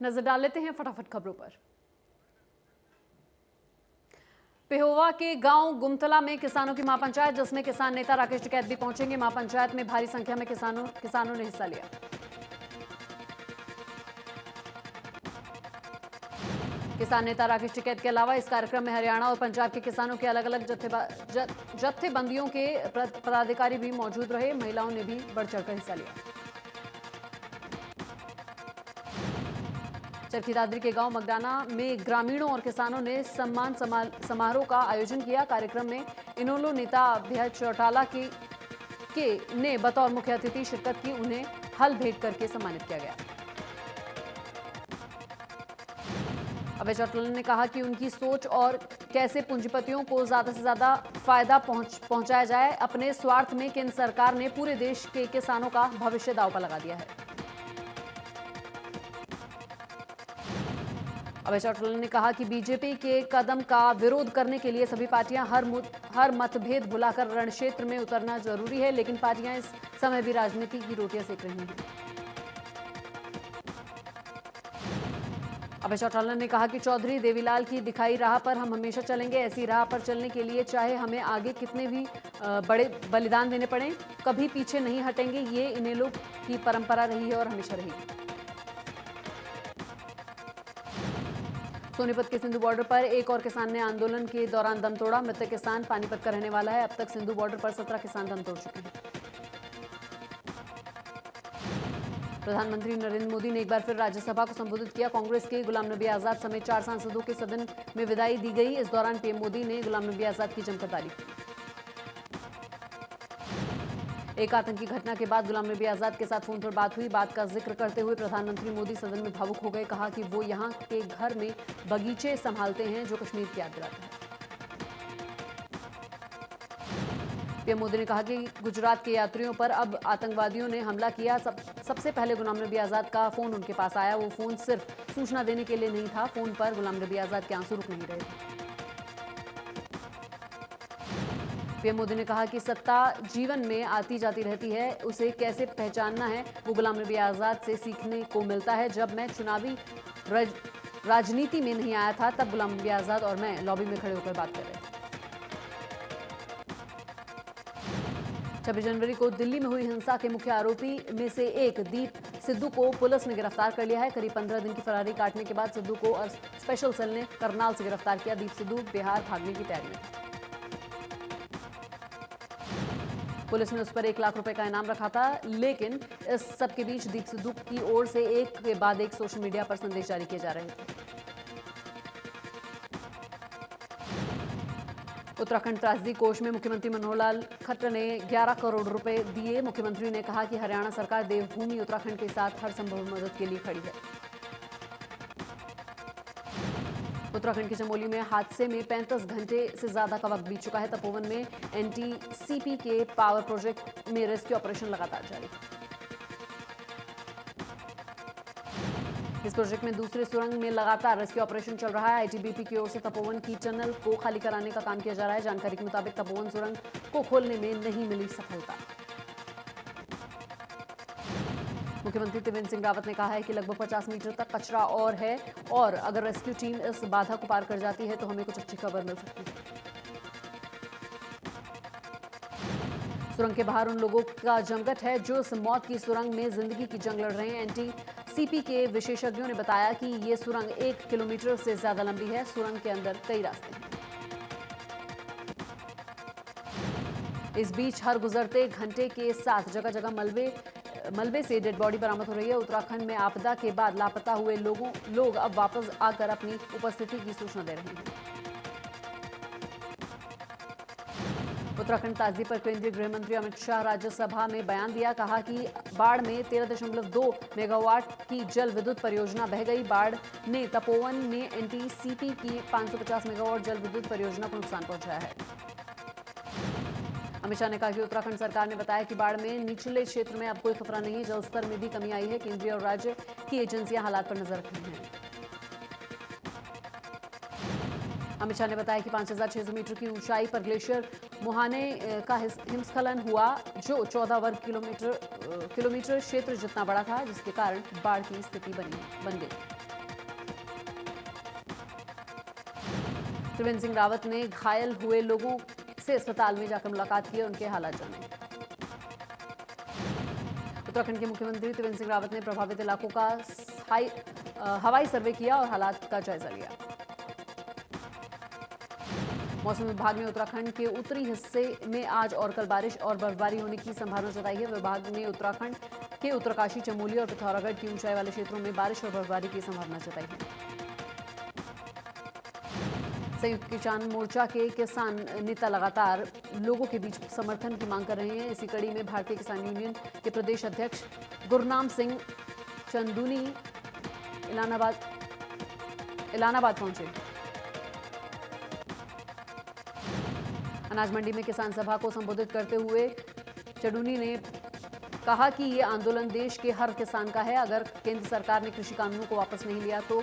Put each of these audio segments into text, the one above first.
नजर डाल लेते हैं फटाफट खबरों पर। पेहोवा के गांव गुमतला में किसानों की महापंचायत, जिसमें किसान नेता राकेश टिकैत भी पहुंचेंगे। महापंचायत में भारी संख्या में किसानों ने हिस्सा लिया। किसान नेता राकेश टिकैत के अलावा इस कार्यक्रम में हरियाणा और पंजाब के किसानों के अलग अलग जत्थेबंदियों के पदाधिकारी भी मौजूद रहे। महिलाओं ने भी बढ़ चढ़कर हिस्सा लिया। चरखी दादरी के गांव मगडाना में ग्रामीणों और किसानों ने सम्मान समारोह का आयोजन किया। कार्यक्रम में इनेलो नेता अभय चौटाला ने बतौर मुख्य अतिथि शिरकत की। उन्हें हल भेंट करके सम्मानित किया गया। अभय चौटाला ने कहा कि उनकी सोच और कैसे पूंजीपतियों को ज्यादा से ज्यादा फायदा पहुंचाया जाए। अपने स्वार्थ में केंद्र सरकार ने पूरे देश के किसानों का भविष्य दांव पर लगा दिया है। अभय चौटाला ने कहा कि बीजेपी के कदम का विरोध करने के लिए सभी पार्टियां हर मतभेद भुलाकर रणक्षेत्र में उतरना जरूरी है, लेकिन पार्टियां इस समय भी राजनीति की रोटियां सेक रही हैं। अभय चौटाला ने कहा कि चौधरी देवीलाल की दिखाई राह पर हम हमेशा चलेंगे। ऐसी राह पर चलने के लिए चाहे हमें आगे कितने भी बड़े बलिदान देने पड़े, कभी पीछे नहीं हटेंगे। ये इनेलो की परंपरा रही है और हमेशा रहेगी। सोनीपत के सिंधु बॉर्डर पर एक और किसान ने आंदोलन के दौरान दम तोड़ा। मृतक किसान पानीपत का रहने वाला है। अब तक सिंधु बॉर्डर पर 17 किसान दम तोड़ चुके हैं। प्रधानमंत्री नरेंद्र मोदी ने एक बार फिर राज्यसभा को संबोधित किया। कांग्रेस के गुलाम नबी आजाद समेत 4 सांसदों के सदन में विदाई दी गई। इस दौरान पीएम मोदी ने गुलाम नबी आजाद की जमकर तारीफ की। एक आतंकी घटना के बाद गुलाम नबी आजाद के साथ फोन पर बात हुई। बात का जिक्र करते हुए प्रधानमंत्री मोदी सदन में भावुक हो गए। कहा कि वो यहाँ के घर में बगीचे संभालते हैं जो कश्मीर की याद दिलाते हैं। पीएम मोदी ने कहा कि गुजरात के यात्रियों पर अब आतंकवादियों ने हमला किया। सबसे पहले गुलाम नबी आजाद का फोन उनके पास आया। वो फोन सिर्फ सूचना देने के लिए नहीं था। फोन पर गुलाम नबी आजाद के आंसू रुक नहीं रहे थे। पीएम मोदी ने कहा कि सत्ता जीवन में आती जाती रहती है, उसे कैसे पहचानना है वो गुलाम नबी आजाद से सीखने को मिलता है। जब मैं चुनावी राजनीति में नहीं आया था, तब गुलाम नबी आजाद और मैं लॉबी में खड़े होकर बात कर रहे थे। 26 जनवरी को दिल्ली में हुई हिंसा के मुख्य आरोपी में से एक दीप सिद्धू को पुलिस ने गिरफ्तार कर लिया है। करीब 15 दिन की फरारी काटने के बाद सिद्धू को स्पेशल सेल ने करनाल से गिरफ्तार किया। दीप सिद्धू बिहार भागने की तैयारी में था। पुलिस ने उस पर 1 लाख रुपए का इनाम रखा था, लेकिन इस सब के बीच दीप सिद्धू की ओर से एक के बाद एक सोशल मीडिया पर संदेश जारी किए जा रहे थे। उत्तराखंड त्रासदी कोष में मुख्यमंत्री मनोहर लाल खट्टर ने 11 करोड़ रुपए दिए। मुख्यमंत्री ने कहा कि हरियाणा सरकार देवभूमि उत्तराखंड के साथ हर संभव मदद के लिए खड़ी है। उत्तराखंड के चमोली में हादसे में 35 घंटे से ज्यादा का वक्त बीत चुका है। तपोवन में एनटीसीपी के पावर प्रोजेक्ट में रेस्क्यू ऑपरेशन लगातार जारी है। इस प्रोजेक्ट में दूसरे सुरंग में लगातार रेस्क्यू ऑपरेशन चल रहा है। आईटीबीपी की ओर से तपोवन की टनल को खाली कराने का काम किया जा रहा है। जानकारी के मुताबिक तपोवन सुरंग को खोलने में नहीं मिली सफलता। मुख्यमंत्री त्रिवेंद्र सिंह रावत ने कहा है कि लगभग 50 मीटर तक कचरा और है, और अगर रेस्क्यू टीम इस बाधा को पार कर जाती है तो हमें कुछ अच्छी खबर मिल सकती है। सुरंग के बाहर उन लोगों का जमघट है जो इस मौत की सुरंग में जिंदगी की जंग लड़ रहे हैं। एनटीसीपी के विशेषज्ञों ने बताया कि ये सुरंग 1 किलोमीटर से ज्यादा लंबी है। सुरंग के अंदर कई रास्ते हैं। इस बीच हर गुजरते घंटे के साथ जगह जगह मलबे से डेड बॉडी बरामद हो रही है। उत्तराखंड में आपदा के बाद लापता हुए लोग अब वापस आकर अपनी उपस्थिति की सूचना दे रहे हैं। उत्तराखंड त्रासदी पर केंद्रीय गृह मंत्री अमित शाह राज्यसभा में बयान दिया। कहा कि बाढ़ में 13.2 मेगावाट की जल विद्युत परियोजना बह गई। बाढ़ ने तपोवन में एनटीसीपी की 550 मेगावाट जल विद्युत परियोजना को नुकसान पहुंचाया है। अमित शाह ने कहा कि उत्तराखंड सरकार ने बताया कि बाढ़ में निचले क्षेत्र में अब कोई खतरा नहीं है। जल स्तर में भी कमी आई है। केंद्रीय और राज्य की एजेंसियां हालात पर नजर रख रही हैं। अमित शाह ने बताया कि 5,600 मीटर की ऊंचाई पर ग्लेशियर मुहाने का हिमस्खलन हुआ, जो 14 वर्ग किलोमीटर क्षेत्र जितना बड़ा था, जिसके कारण बाढ़ की स्थिति बन गई। त्रिवेंद्र सिंह रावत ने घायल हुए लोगों से अस्पताल में जाकर मुलाकात की और उनके हालात जाने। उत्तराखंड के मुख्यमंत्री त्रिवेंद्र सिंह रावत ने प्रभावित इलाकों का हवाई सर्वे किया और हालात का जायजा लिया। मौसम विभाग ने उत्तराखंड के उत्तरी हिस्से में आज और कल बारिश और बर्फबारी होने की संभावना जताई है। विभाग ने उत्तराखंड के उत्तरकाशी, चमोली और पिथौरागढ़ की ऊंचाई वाले क्षेत्रों में बारिश और बर्फबारी की संभावना जताई है। संयुक्त किसान मोर्चा के किसान नेता लगातार लोगों के बीच समर्थन की मांग कर रहे हैं। इसी कड़ी में भारतीय किसान यूनियन के प्रदेश अध्यक्ष गुरनाम सिंह चंदूनी इलाहाबाद पहुंचे। अनाज मंडी में किसान सभा को संबोधित करते हुए चंदूनी ने कहा कि ये आंदोलन देश के हर किसान का है। अगर केंद्र सरकार ने कृषि कानूनों को वापस नहीं लिया तो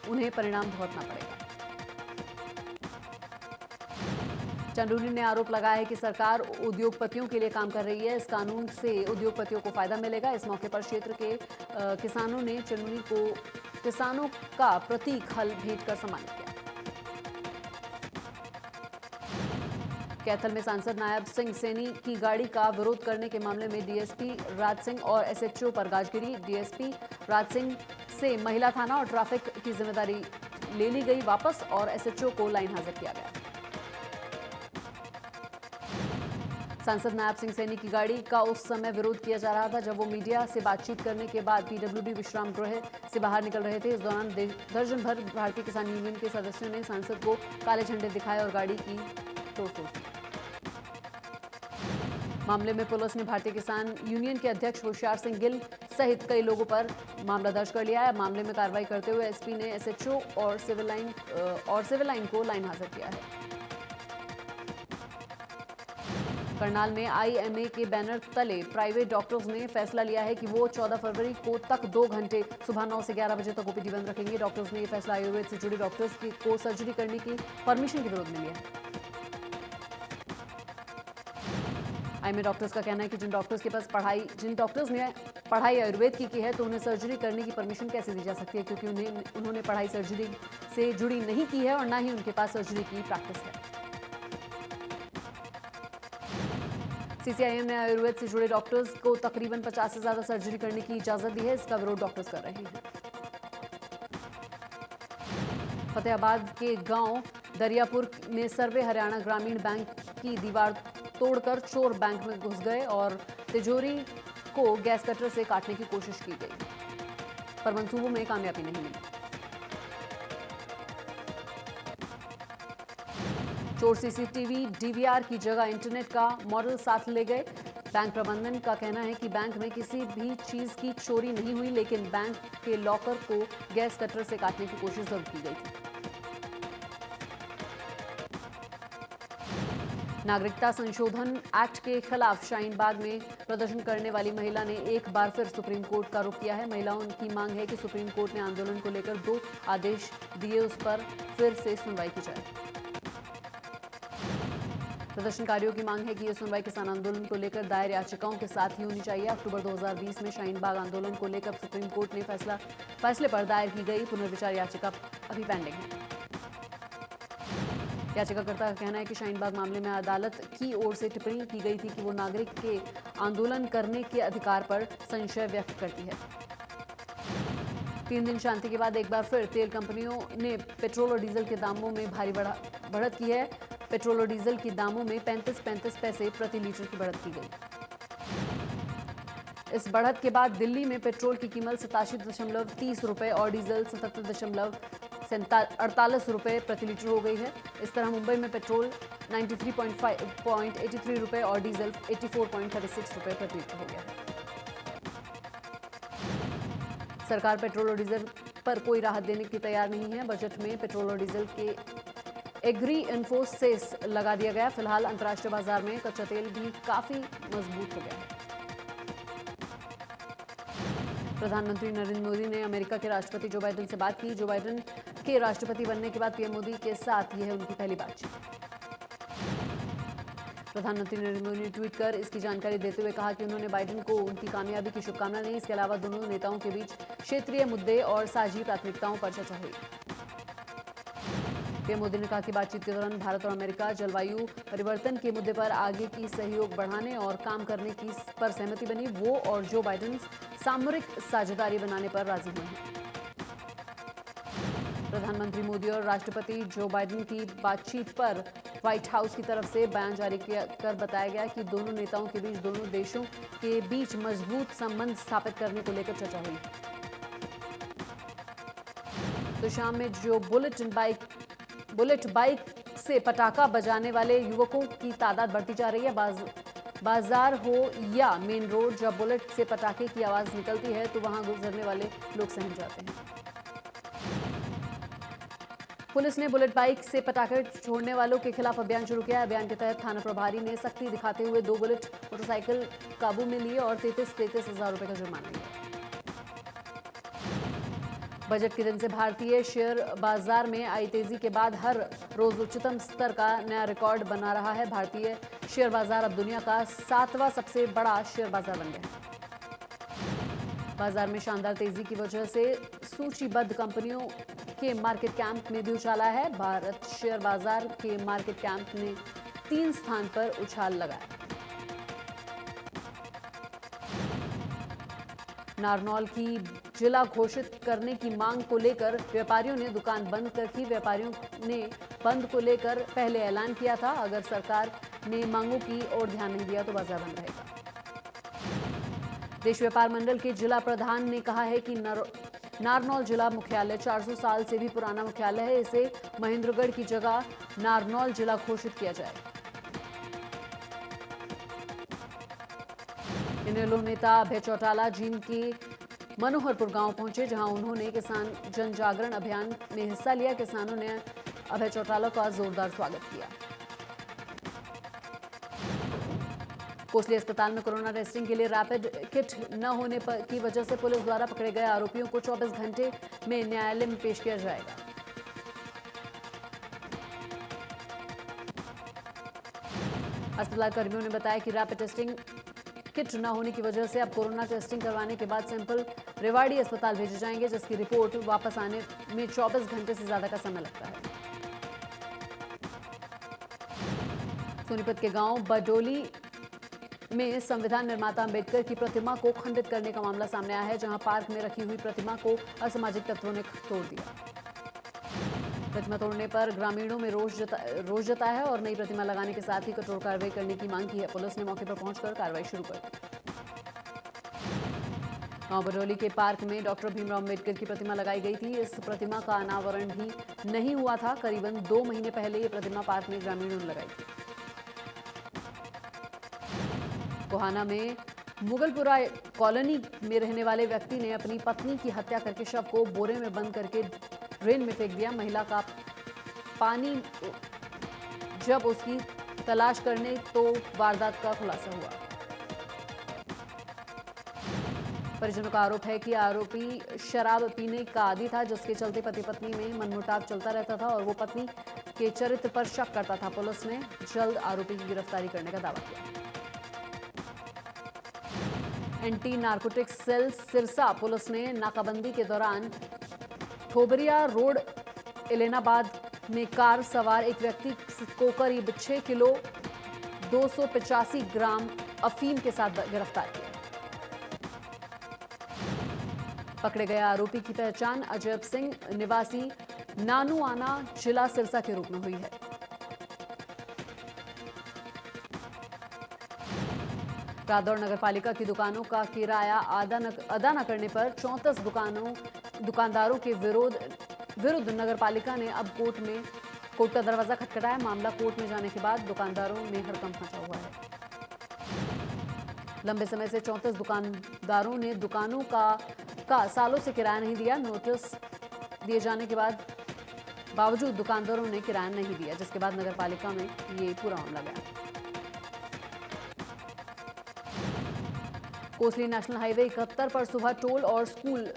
उन्हें परिणाम भुगतना पड़ेगा। चंदूनी ने आरोप लगाया है कि सरकार उद्योगपतियों के लिए काम कर रही है। इस कानून से उद्योगपतियों को फायदा मिलेगा। इस मौके पर क्षेत्र के किसानों ने चंदूनी को किसानों का प्रतीक हल भेंट कर सम्मानित किया। कैथल में सांसद नायब सिंह सैनी की गाड़ी का विरोध करने के मामले में डीएसपी राज सिंह और एसएचओ पर गाजगिरी। डीएसपी राज सिंह से महिला थाना और ट्रैफिक की जिम्मेदारी ले ली गई वापस और एसएचओ को लाइन हाजिर किया गया। सांसद नायब सिंह सैनी की गाड़ी का उस समय विरोध किया जा रहा था जब वो मीडिया से बातचीत करने के बाद पीडब्ल्यूडी विश्राम गृह से बाहर निकल रहे थे। इस दौरान दर्जन भर भारतीय किसान यूनियन के सदस्यों ने सांसद को काले झंडे दिखाए और गाड़ी की तोड़फोड़ की। मामले में पुलिस ने भारतीय किसान यूनियन के अध्यक्ष होशियार सिंह गिल सहित कई लोगों पर मामला दर्ज कर लिया है। मामले में कार्रवाई करते हुए एसपी ने एसएचओ और सिविल लाइन को लाइन हाजिर किया है। करनाल में आईएमए के बैनर तले प्राइवेट डॉक्टर्स ने फैसला लिया है कि वो 14 फरवरी को तक 2 घंटे सुबह 9 से 11 बजे तक ओपीडी बंद रखेंगे। डॉक्टर्स ने यह फैसला आयुर्वेद से जुड़े डॉक्टर्स को सर्जरी करने की परमिशन के विरोध में लिया है। आईएमए डॉक्टर्स का कहना है कि जिन डॉक्टर्स ने पढ़ाई आयुर्वेद की है तो उन्हें सर्जरी करने की परमिशन कैसे दी जा सकती है, क्योंकि उन्होंने पढ़ाई सर्जरी से जुड़ी नहीं की है और ना ही उनके पास सर्जरी की प्रैक्टिस है। सीसीआईएम ने आयुर्वेद से जुड़े डॉक्टर्स को तकरीबन 50 से ज्यादा सर्जरी करने की इजाजत दी है। इसका विरोध डॉक्टर्स कर रहे हैं। फतेहाबाद के गांव दरियापुर में सर्वे हरियाणा ग्रामीण बैंक की दीवार तोड़कर चोर बैंक में घुस गए और तिजोरी को गैस कटर से काटने की कोशिश की गई, पर मंसूबों में कामयाबी नहीं मिली। चोर सीसीटीवी डीवीआर की जगह इंटरनेट का मॉडल साथ ले गए। बैंक प्रबंधन का कहना है कि बैंक में किसी भी चीज की चोरी नहीं हुई, लेकिन बैंक के लॉकर को गैस कटर से काटने की कोशिश जरूर की गई थी। नागरिकता संशोधन एक्ट के खिलाफ शाहीन बाग में प्रदर्शन करने वाली महिला ने एक बार फिर सुप्रीम कोर्ट का रुख किया है। महिलाओं की मांग है कि सुप्रीम कोर्ट ने आंदोलन को लेकर 2 आदेश दिए, उस पर फिर से सुनवाई की जाए। प्रदर्शनकारियों की मांग है कि यह सुनवाई किसान आंदोलन को लेकर दायर याचिकाओं के साथ ही होनी चाहिए। अक्टूबर 2020 में शाहीन बाग आंदोलन को लेकर सुप्रीम कोर्ट ने फैसले पर दायर की गई पुनर्विचार याचिका अभी पेंडिंग है। याचिकाकर्ता का कहना है कि शाहीन बाग मामले में अदालत की ओर से टिप्पणी की गई थी कि वो नागरिक के आंदोलन करने के अधिकार पर संशय व्यक्त करती है। 3 दिन शांति के बाद एक बार फिर तेल कंपनियों ने पेट्रोल और डीजल के दामों में भारी बढ़त की है। पेट्रोल और डीजल के दामों में 35 पैसे प्रति लीटर की बढ़त की गई। इस बढ़त के बाद दिल्ली में पेट्रोल की कीमत 87.30 रुपए और डीजल 77.48 रुपए प्रति लीटर हो गई है। इस तरह मुंबई में पेट्रोल 93.83 रुपए और डीजल 84.36 रुपए प्रति लीटर हो गया है। सरकार पेट्रोल और डीजल पर कोई राहत देने की तैयार नहीं है। बजट में पेट्रोल और डीजल के एग्री इन्फो सेस लगा दिया गया। फिलहाल अंतर्राष्ट्रीय बाजार में कच्चा तेल भी काफी मजबूत हो गया है। प्रधानमंत्री नरेंद्र मोदी ने अमेरिका के राष्ट्रपति जो बाइडेन से बात की। जो बाइडेन के राष्ट्रपति बनने के बाद पीएम मोदी के साथ यह उनकी पहली बातचीत। प्रधानमंत्री नरेंद्र मोदी ने ट्वीट कर इसकी जानकारी देते हुए कहा कि उन्होंने बाइडेन को उनकी कामयाबी की शुभकामनाएं दी। इसके अलावा दोनों नेताओं के बीच क्षेत्रीय मुद्दे और साझी प्राथमिकताओं पर चर्चा हुई। पीएम मोदी ने कहा कि बातचीत के दौरान भारत और अमेरिका जलवायु परिवर्तन के मुद्दे पर आगे की सहयोग बढ़ाने और काम करने की पर सहमति बनी। वो और जो बाइडेन सामरिक साझेदारी बनाने पर राजी हुए हैं। प्रधानमंत्री मोदी और राष्ट्रपति जो बाइडेन की बातचीत पर व्हाइट हाउस की तरफ से बयान जारी कर बताया गया कि दोनों नेताओं के बीच दोनों देशों के बीच मजबूत संबंध स्थापित करने को लेकर चर्चा हुई। तो शाम में जो बुलेट बाइक से पटाखा बजाने वाले युवकों की तादाद बढ़ती जा रही है। बाजार हो या मेन रोड, जब बुलेट से पटाखे की आवाज निकलती है तो वहां गुजरने वाले लोग सहम जाते हैं। पुलिस ने बुलेट बाइक से पटाखे छोड़ने वालों के खिलाफ अभियान शुरू किया। अभियान के तहत थाना प्रभारी ने सख्ती दिखाते हुए 2 बुलेट मोटरसाइकिल काबू में लिए और 33 हजार रुपए का जुर्माना लिया। बजट के दिन से भारतीय शेयर बाजार में आई तेजी के बाद हर रोज उच्चतम स्तर का नया रिकॉर्ड बना रहा है। भारतीय शेयर बाजार अब दुनिया का 7वां सबसे बड़ा शेयर बाजार बन गया। बाजार में शानदार तेजी की वजह से सूचीबद्ध कंपनियों के मार्केट कैप में भी उछाल आया है। भारत शेयर बाजार के मार्केट कैप ने 3 स्थान पर उछाल लगाया। नारनौल की जिला घोषित करने की मांग को लेकर व्यापारियों ने दुकान बंद कर की। व्यापारियों ने बंद को लेकर पहले ऐलान किया था। अगर सरकार ने मांगों की ओर ध्यान नहीं दिया तो बाजार बंद रहेगा। देश व्यापार मंडल के जिला प्रधान ने कहा है कि नारनौल जिला मुख्यालय 400 साल से भी पुराना मुख्यालय है। इसे महेंद्रगढ़ की जगह नारनौल जिला घोषित किया जाए। इनेलो नेता अभय चौटाला जींद के मनोहरपुर गांव पहुंचे, जहां उन्होंने किसान जन जागरण अभियान में हिस्सा लिया। किसानों ने अभय चौटाला का जोरदार स्वागत किया। कोसली अस्पताल में कोरोना टेस्टिंग के लिए रैपिड किट न होने की वजह से पुलिस द्वारा पकड़े गए आरोपियों को 24 घंटे में न्यायालय में पेश किया जाएगा। अस्पताल कर्मियों ने बताया कि रैपिड टेस्टिंग किट न होने की वजह से अब कोरोना टेस्टिंग करवाने के बाद सैंपल रेवाड़ी अस्पताल भेजे जाएंगे, जिसकी रिपोर्ट वापस आने में 24 घंटे से ज्यादा का समय लगता है। सोनीपत के गांव बडोली में संविधान निर्माता अंबेडकर की प्रतिमा को खंडित करने का मामला सामने आया है, जहां पार्क में रखी हुई प्रतिमा को असामाजिक तत्वों ने तोड़ दिया। प्रतिमा तोड़ने पर ग्रामीणों में रोष जताया है और नई प्रतिमा लगाने के साथ ही कठोर कार्रवाई करने की मांग की है। पुलिस ने मौके पर पहुंचकर कार्रवाई शुरू कर दी। गांव बडोली के पार्क में डॉक्टर भीमराव अंबेडकर की प्रतिमा लगाई गई थी। इस प्रतिमा का अनावरण भी नहीं हुआ था। करीबन 2 महीने पहले ये प्रतिमा पार्क में ग्रामीणों ने लगाई थी। कोहाना में मुगलपुरा कॉलोनी में रहने वाले व्यक्ति ने अपनी पत्नी की हत्या करके शव को बोरे में बंद करके ड्रेन में फेंक दिया। महिला का पानी जब उसकी तलाश करने तो वारदात का खुलासा हुआ। परिजनों का आरोप है कि आरोपी शराब पीने का आदी था, जिसके चलते पति पत्नी में मनमुटाव चलता रहता था और वो पत्नी के चरित्र पर शक करता था। पुलिस ने जल्द आरोपी की गिरफ्तारी करने का दावा किया। Anti narcotics cell Sirsa police ने नाकाबंदी के दौरान ठोबरिया रोड इलेनाबाद में कार सवार एक व्यक्ति को करीब 6 किलो 285 ग्राम अफीम के साथ गिरफ्तार किया। पकड़े गए आरोपी की पहचान अजय सिंह निवासी नानुआना जिला सिरसा के रूप में हुई है। रादौर नगर पालिका की दुकानों का किराया अदा न करने पर 34 दुकानदारों के विरुद्ध नगर पालिका ने अब कोर्ट का दरवाजा खटखटाया। मामला कोर्ट में जाने के बाद दुकानदारों में हड़कंप मचा हुआ है। लंबे समय से 34 दुकानदारों ने दुकानों का सालों से किराया नहीं दिया। नोटिस दिए जाने के बावजूद दुकानदारों ने किराया नहीं दिया, जिसके बाद नगर पालिका में ये पूरा मामला गया। कोसली नेशनल हाईवे 71 पर सुबह टोल और स्कूल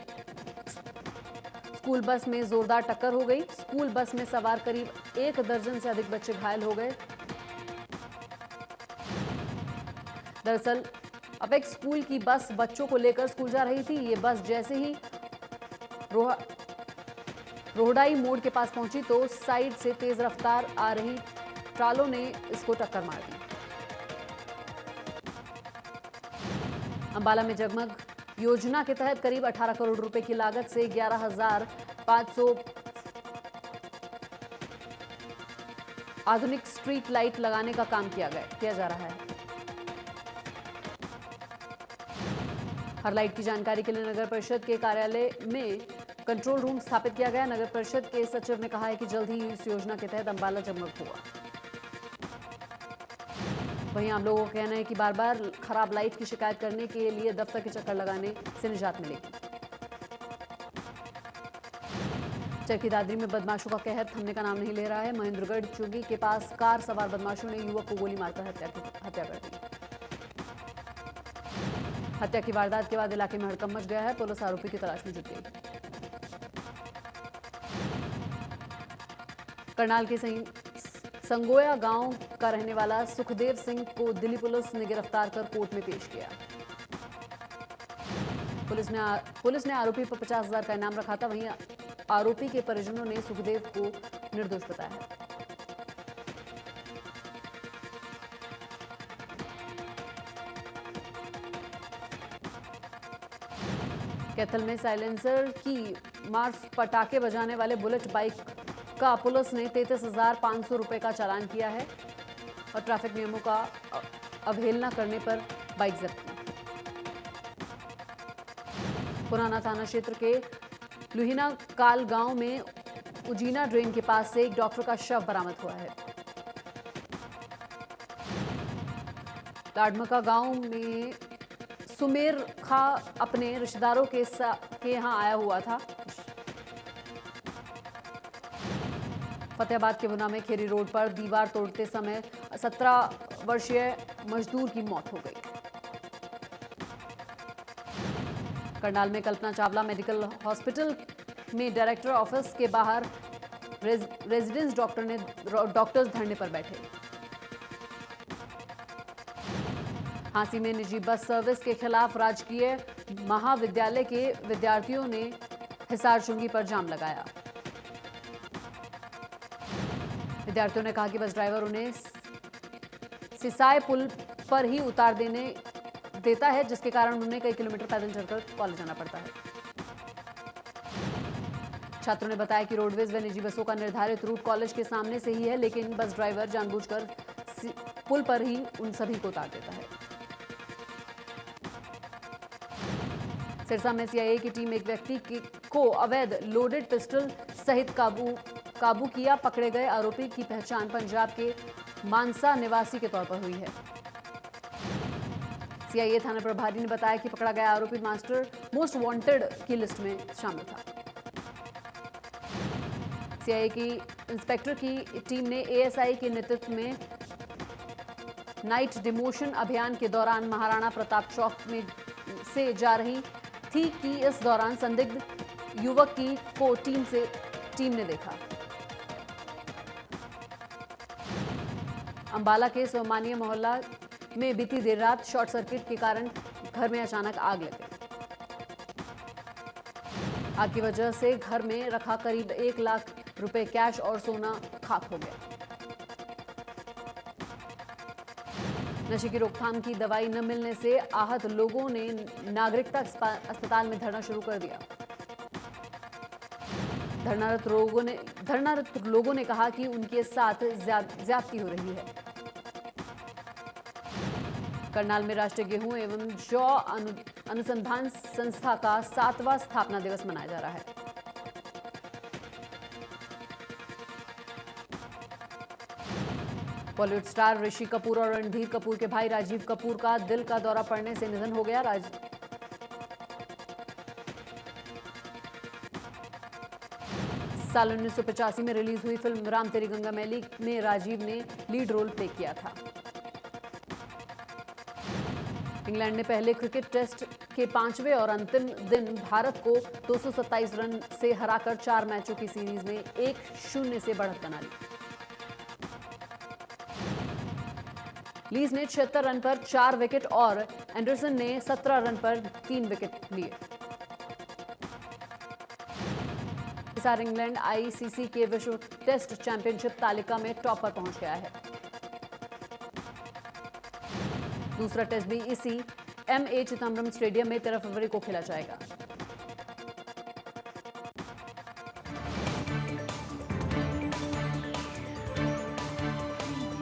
बस में जोरदार टक्कर हो गई। स्कूल बस में सवार करीब 1 दर्जन से अधिक बच्चे घायल हो गए। दरअसल अपेक्स स्कूल की बस बच्चों को लेकर स्कूल जा रही थी। ये बस जैसे ही रोहडाई मोड़ के पास पहुंची तो साइड से तेज रफ्तार आ रही ट्रालों ने इसको टक्कर मार दी। अंबाला में जगमग योजना के तहत करीब 18 करोड़ रुपए की लागत से 11,500 आधुनिक स्ट्रीट लाइट लगाने का काम किया जा रहा है। हर लाइट की जानकारी के लिए नगर परिषद के कार्यालय में कंट्रोल रूम स्थापित किया गया। नगर परिषद के सचिव ने कहा है कि जल्द ही इस योजना के तहत अंबाला जगमग होगा। वहीं आम लोगों का कहना है कि बार बार खराब लाइट की शिकायत करने के लिए दफ्तर के चक्कर लगाने से निजात मिलेगी। चरखी दादरी में बदमाशों का कहर थमने का नाम नहीं ले रहा है। महेंद्रगढ़ चुगी के पास कार सवार बदमाशों ने युवक को गोली मारकर हत्या कर दी। हत्या की वारदात के बाद इलाके में हड़कंप मच गया है। पुलिस आरोपी की तलाश में जुट गई। करनाल के संगोया गांव का रहने वाला सुखदेव सिंह को दिल्ली पुलिस ने गिरफ्तार कर कोर्ट में पेश किया। पुलिस ने आरोपी पर 50,000 का इनाम रखा था। वहीं आरोपी के परिजनों ने सुखदेव को निर्दोष बताया है। कैथल में साइलेंसर की मार्फ पटाखे बजाने वाले बुलेट बाइक का पुलिस ने 33,500 रुपए का चालान किया है और ट्रैफिक नियमों का अवहेलना करने पर बाइक जब्त की। पुराना थाना क्षेत्र के लुहिना काल गांव में उजीना ड्रेन के पास से एक डॉक्टर का शव बरामद हुआ है। लाडमका गांव में सुमेर खा अपने रिश्तेदारों के यहां आया हुआ था। फतेहाबाद के बुना में खेरी रोड पर दीवार तोड़ते समय 17 वर्षीय मजदूर की मौत हो गई। करनाल में कल्पना चावला मेडिकल हॉस्पिटल में डायरेक्टर ऑफिस के बाहर रेजिडेंस डॉक्टर्स धरने पर बैठे। हांसी में निजी बस सर्विस के खिलाफ राजकीय महाविद्यालय के विद्यार्थियों ने हिसार चुंगी पर जाम लगाया। विद्यार्थियों ने कहा कि बस ड्राइवर उन्हें सिसाई पुल पर ही उतार देता है, जिसके कारण उन्हें कई किलोमीटर पैदल चलकर कॉलेज जाना पड़ता है। छात्रों ने बताया कि रोडवेज व निजी बसों का निर्धारित रूट कॉलेज के सामने से ही है, लेकिन बस ड्राइवर जानबूझकर पुल पर ही उन सभी को उतार देता है। सिरसा में सीआईए की टीम एक व्यक्ति को अवैध लोडेड पिस्टल सहित काबू किया। पकड़े गए आरोपी की पहचान पंजाब के मानसा निवासी के तौर पर हुई है। सीआईए थाना प्रभारी ने बताया कि पकड़ा गया आरोपी मोस्ट वांटेड की लिस्ट में शामिल था। सीआईए की इंस्पेक्टर की टीम ने एएसआई के नेतृत्व में नाइट डिमोशन अभियान के दौरान महाराणा प्रताप चौक में से जा रही थी कि इस दौरान संदिग्ध युवक को टीम ने देखा। अंबाला के सोमानिया मोहल्ला में बीती देर रात शॉर्ट सर्किट के कारण घर में अचानक आग लग गई। आग की वजह से घर में रखा करीब 1 लाख रुपए कैश और सोना खाक हो गया। नशे की रोकथाम की दवाई न मिलने से आहत लोगों ने नागरिकता अस्पताल में धरना शुरू कर दिया। धरनारत लोगों ने कहा कि उनके साथ ज्यादती हो रही है। करनाल में राष्ट्रीय गेहूं एवं जौ अनुसंधान संस्था का 7वां स्थापना दिवस मनाया जा रहा है। बॉलीवुड स्टार ऋषि कपूर और रणधीर कपूर के भाई राजीव कपूर का दिल का दौरा पड़ने से निधन हो गया। साल 1985 में रिलीज हुई फिल्म राम तेरी गंगा मैली में राजीव ने लीड रोल प्ले किया था। इंग्लैंड ने पहले क्रिकेट टेस्ट के 5वें और अंतिम दिन भारत को 227 रन से हराकर 4 मैचों की सीरीज में 1-0 से बढ़त बना ली। लीज ने 76 रन पर 4 विकेट और एंडरसन ने 17 रन पर 3 विकेट लिए। सार इंग्लैंड आईसीसी के विश्व टेस्ट चैंपियनशिप तालिका में टॉप पर पहुंच गया है। दूसरा टेस्ट भी इसी एमए चिदम्बरम स्टेडियम में 13 फरवरी को खेला जाएगा।